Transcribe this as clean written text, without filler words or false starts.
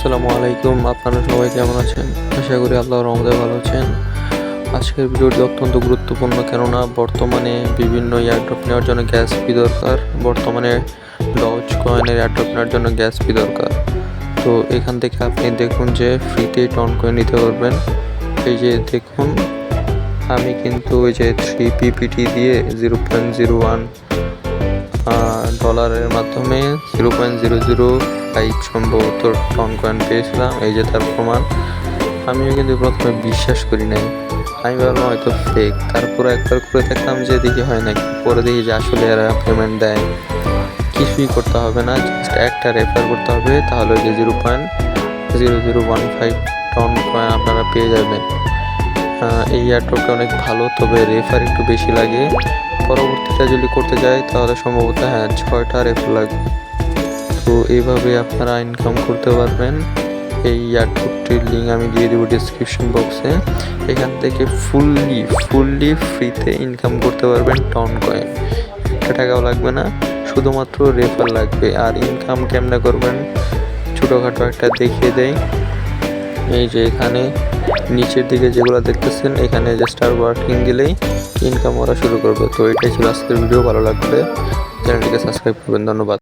আসসালামু আলাইকুম। আপনারা সবাই কেমন আছেন? আশা করি আল্লাহর রহমতে ভালো আছেন। আজকের ভিডিওটি অত্যন্ত গুরুত্বপূর্ণ, কেননা বর্তমানে বিভিন্ন এয়ারড্রপ নেওয়ার জন্য গ্যাস ফি দরকার। বর্তমানে ডজ কয়েনের এয়ারড্রপ নেওয়ার জন্য গ্যাস ফি দরকার। তো এখান থেকে আপনি দেখুন যে ফ্রিতেই টন কয়েন নিতে পারবেন। এই যে দেখুন, আমি কিন্তু ওই যে 3 PPT দিয়ে $0.01 মাধ্যমে 0.005 সম্ভবত টন কয়েন পেয়েছিলাম। এই যে তার প্রমাণ। আমিও কিন্তু প্রথমে বিশ্বাস করি নাই, আমি ভাবলাম হয়তো ফেক। তারপরে একবার করে দেখলাম যে দেখি হয় নাকি, পরে দেখি যে আসলে এরা পেমেন্ট দেয়। কিছুই করতে হবে না, জাস্ট একটা রেফার করতে হবে, তাহলে যে 0.0015 টন কয়েন আপনারা পেয়ে যাবেন। এই এয়ারড্রপটা অনেক ভালো, তবে রেফার একটু বেশি লাগে। পরবর্তীটা যদি করতে যাই তাহলে সম্ভবত 6টা রেফার লাগবে। তো এইভাবে আপনারা ইনকাম করতে পারবেন। এই এয়ারড্রপটির লিঙ্ক আমি দিয়ে দেবো ডিসক্রিপশন বক্সে। এখান থেকে ফুললি ফ্রিতে ইনকাম করতে পারবেন টন কয়েন। একটা টাকাও লাগবে না, শুধুমাত্র রেফার লাগবে। আর ইনকাম কেমনে করবেন ছোটোখাটো একটা দেখিয়ে দেয়। এই যে এখানে নিচের দিকে যেগুলো দেখতেছেন, এখানে যে স্টার ওয়ার্কিং দিলেই ইনকাম করা শুরু করবে। তো এটাই ছিল আজকের ভিডিও। ভালো লাগলে চ্যানেলটিকে সাবস্ক্রাইব করবেন। ধন্যবাদ।